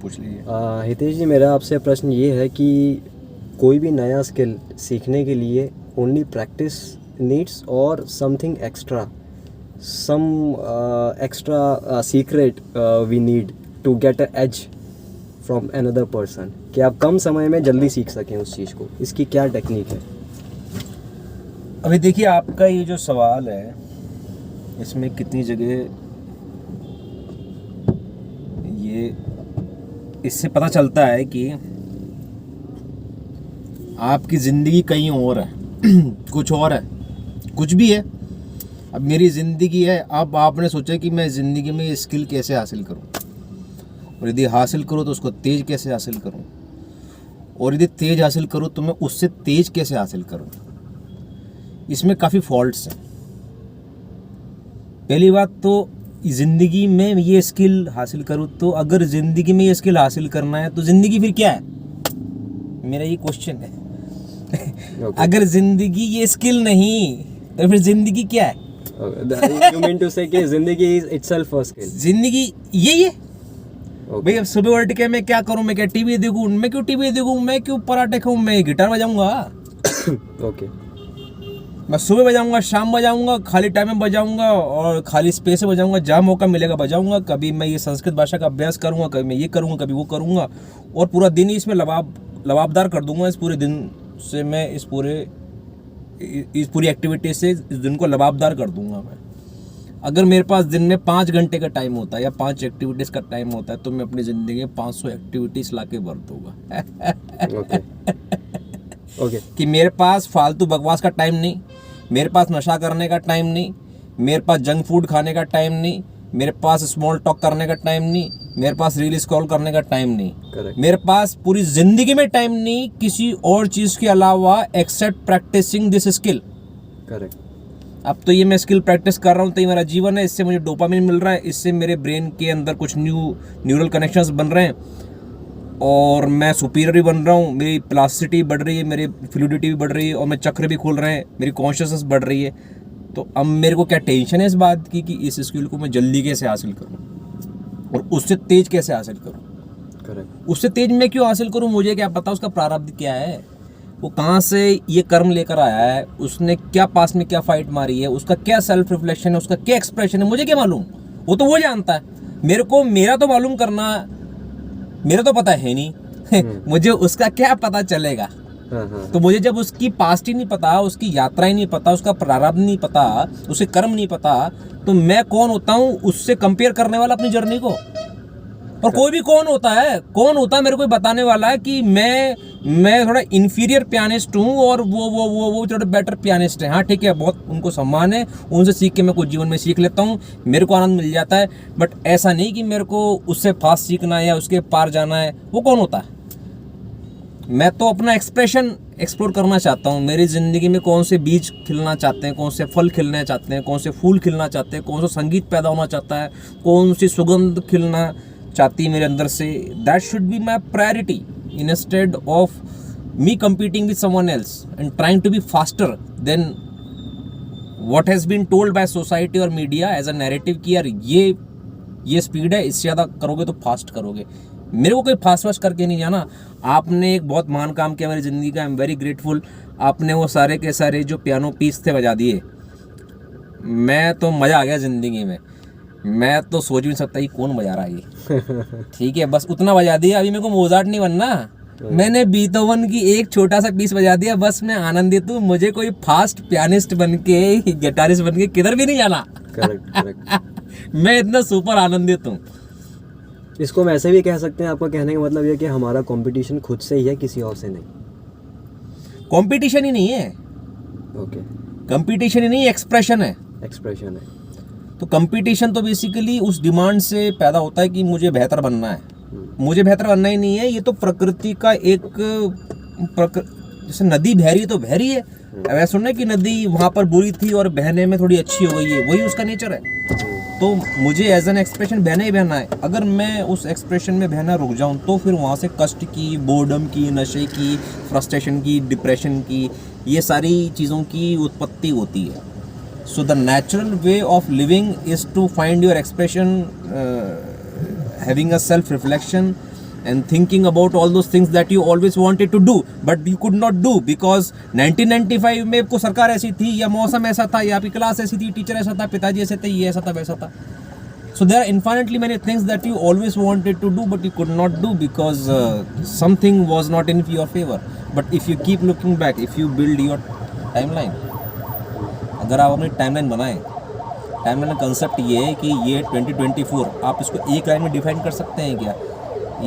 पूछ लीजिए। हितेश जी, मेरा आपसे प्रश्न ये है कि कोई भी नया स्किल सीखने के लिए ओनली प्रैक्टिस नीड्स और something extra, some extra secret we need to get a edge from another person, कि आप कम समय में जल्दी सीख सकें उस चीज़ को, इसकी क्या टेक्निक है? अभी देखिए, आपका ये जो सवाल है इसमें कितनी जगह ये इससे पता चलता है कि आपकी ज़िंदगी कहीं और है कुछ और है, कुछ भी है। अब मेरी ज़िंदगी है, अब आपने सोचा कि मैं ज़िंदगी में ये स्किल कैसे हासिल करूं, और यदि हासिल करूं तो उसको तेज़ कैसे हासिल करूं, और यदि तेज़ हासिल करूं तो मैं उससे तेज़ कैसे हासिल करूं। इसमें काफ़ी फॉल्ट्स हैं। पहली बात तो ज़िंदगी में ये स्किल हासिल करूं, तो अगर ज़िंदगी में ये स्किल हासिल करना है तो ज़िंदगी फिर क्या है, मेरा ये क्वेश्चन है। Okay. अगर ज़िंदगी ये स्किल नहीं तो फिर ज़िंदगी क्या है? You mean to say कि जिंदगी is itself a skill? ज़िंदगी यही है। Okay. भाई अब सुबह उठ के मैं क्या करूं, मैं क्या टीवी देखूं, मैं क्यों टीवी देखूं, मैं क्यों पराठे खाऊं, मैं गिटार बजाऊंगा। ओके। मैं सुबह बजाऊंगा, शाम बजाऊंगा, खाली टाइम में बजाऊंगा और खाली स्पेस में बजाऊंगा, जहाँ मौका मिलेगा बजाऊंगा। कभी मैं ये संस्कृत भाषा का अभ्यास करूंगा, कभी मैं ये करूंगा, कभी वो करूंगा, और पूरा दिन ही इसमें लबाबदार कर दूंगा। इस पूरे दिन से मैं इस पूरी एक्टिविटी से इस दिन को लबाबदार कर दूंगा मैं। अगर मेरे पास दिन में 5 घंटे का टाइम होता है या 5 एक्टिविटीज़ का टाइम होता है तो मैं अपनी ज़िंदगी में 500 एक्टिविटीज़ ला के भर दूंगा। ओके। ओके। कि मेरे पास फालतू बकवास का टाइम नहीं, मेरे पास नशा करने का टाइम नहीं, मेरे पास जंक फूड खाने का टाइम नहीं, मेरे पास स्मॉल टॉक करने का टाइम नहीं, मेरे पास रील स्क्रॉल करने का टाइम नहीं। Correct. मेरे पास पूरी जिंदगी में टाइम नहीं किसी और चीज़ के अलावा except practising this skill. Correct. अब तो ये मैं स्किल प्रैक्टिस कर रहा हूँ तो ये मेरा जीवन है, इससे मुझे डोपामिन मिल रहा है, इससे मेरे ब्रेन के अंदर कुछ न्यूरल कनेक्शंस बन रहे हैं और मैं सुपीरियर भी बन रहा हूँ, मेरी प्लास्टिसिटी बढ़ रही है, मेरी फ्लूइडिटी भी बढ़ रही है और मेरे चक्र भी खुल रहे हैं, मेरी कॉन्शियसनेस बढ़ रही है। तो अब मेरे को क्या टेंशन है इस बात की कि इस स्किल को मैं जल्दी कैसे हासिल करूँ और उससे तेज कैसे हासिल करूँ। करेक्ट। उससे तेज मैं क्यों हासिल करूँ, मुझे क्या पता उसका प्रारब्ध क्या है, वो कहाँ से ये कर्म लेकर आया है, उसने क्या पास में क्या फाइट मारी है, उसका क्या सेल्फ रिफ्लेक्शन है, उसका क्या एक्सप्रेशन है, मुझे क्या मालूम। वो तो वो जानता है, मेरा तो मालूम करना, मेरा तो पता है नहीं मुझे उसका क्या पता चलेगा। तो मुझे जब उसकी पास्ट ही नहीं पता, उसकी यात्रा ही नहीं पता, उसका प्रारब्ध नहीं पता, उसके कर्म नहीं पता, तो मैं कौन होता हूँ उससे कंपेयर करने वाला अपनी जर्नी को। और कोई भी कौन होता है मेरे को बताने वाला है कि मैं थोड़ा इन्फीरियर पियानिस्ट हूँ और वो थोड़ा बेटर पियानिस्ट है। हाँ ठीक है, बहुत उनको सम्मान है, उनसे सीख के मैं कुछ जीवन में सीख लेता हूँ, मेरे को आनंद मिल जाता है। बट ऐसा नहीं कि मेरे को उससे फास्ट सीखना है या उसके पार जाना है। वो कौन होता है? मैं तो अपना एक्सप्रेशन एक्सप्लोर करना चाहता हूँ। मेरी ज़िंदगी में कौन से बीज खिलना चाहते हैं, कौन से फल खिलना चाहते हैं, कौन से फूल खिलना चाहते हैं, कौन सा संगीत पैदा होना चाहता है, कौन सी सुगंध खिलना चाहती है मेरे अंदर से। That should be my priority instead of me competing with someone else and trying to be faster than what has been told by society or media as a narrative कि यार ये स्पीड है, इससे ज़्यादा करोगे तो फास्ट करोगे। मेरे को कोई फास्ट करके नहीं जाना। आपने एक बहुत महान काम किया मेरी ज़िंदगी का, आई एम वेरी ग्रेटफुल। आपने वो सारे के सारे जो पियानो पीस थे बजा दिए, मैं तो मज़ा आ गया ज़िंदगी में। मैं तो सोच भी नहीं सकता कि कौन बजा रहा है ये। ठीक है, बस उतना बजा दिया। अभी मेरे को मोजार्ट नहीं बनना, मैंने बीथोवन की एक छोटा सा पीस बजा दिया, बस मैं आनंदित हूँ। मुझे कोई फास्ट पियानिस्ट बन के, गिटारिस्ट बन के किधर भी नहीं जाना। करेक्ट। मैं इतना सुपर आनंदित हूँ। इसको हम ऐसे भी कह सकते हैं, आपका कहने का मतलब ये कि हमारा कंपटीशन खुद से ही है, किसी और से नहीं। कंपटीशन ही नहीं है। ओके। कंपटीशन ही नहीं, एक्सप्रेशन है। एक्सप्रेशन है। तो कंपटीशन तो बेसिकली उस डिमांड से पैदा होता है कि मुझे बेहतर बनना है। मुझे बेहतर बनना ही नहीं है, ये तो प्रकृति का एक जैसे नदी बह रही है तो बह रही है। ऐसा सुनना कि नदी वहाँ पर बुरी थी और बहने में थोड़ी अच्छी हो गई है, वही उसका नेचर है। तो मुझे एज एन एक्सप्रेशन बहना ही बहना है। अगर मैं उस एक्सप्रेशन में बहना रुक जाऊँ तो फिर वहाँ से कष्ट की, बोर्डम की, नशे की, फ्रस्ट्रेशन की, डिप्रेशन की, ये सारी चीज़ों की उत्पत्ति होती है। So the natural way of living is to find your expression, having a self reflection and thinking about all those things that you always wanted to do but you could not do because 1995 में आपको सरकार ऐसी थी या मौसम ऐसा था या आपकी क्लास ऐसी थी, टीचर ऐसा था, पिताजी ऐसे थे, ये ऐसा था, वैसा था. So there are infinitely many things that you always wanted to do but you could not do because something was not in your favor. But if you keep looking back, if you build your timeline, अगर आप अपनी timeline बनाएं, timeline का concept ये है कि ये 2024 आप इसको एक लाइन में डिफाइन कर सकते हैं क्या?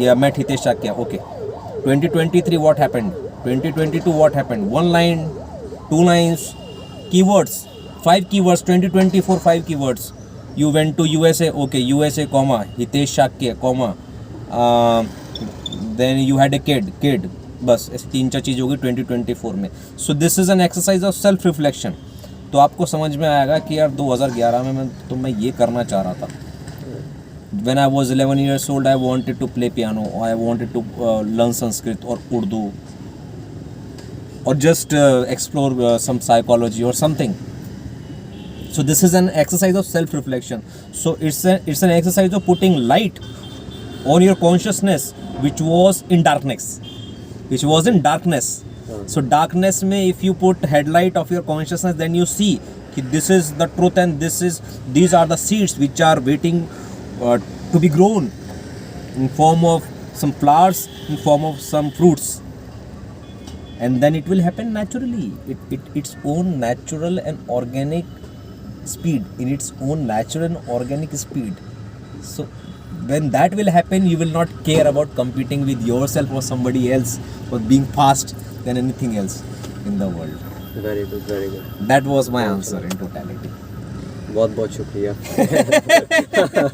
या मैं Hitesh Shakya, okay. 2023 what happened, 2022 what happened, 1 line, 2 lines, keywords, 5 keywords, 2024 5 keywords. You went to USA, okay, USA, comma, Hitesh Shakya, comma, then you had a kid, बस ऐसी 3-4 चीज़ होगी 2024 में. So this is an exercise of self reflection. तो आपको समझ में आएगा कि यार 2011 में मैं ये करना चाह रहा था. When I was 11 years old, I wanted to play piano, or I wanted to learn Sanskrit or Urdu, or just explore some psychology or something. So this is an exercise of self-reflection. So it's an exercise of putting light on your consciousness, which was in darkness. So darkness में if you put headlight of your consciousness, then you see that this is the truth and these are the seeds which are waiting to be grown in form of some flowers, in form of some fruits. And then it will happen naturally. Its own natural and organic speed, in its own natural and organic speed. So when that will happen, you will not care about competing with yourself or somebody else or being fast than anything else in the world. Very good, very good. That was my answer in totality. बहुत बहुत शुक्रिया.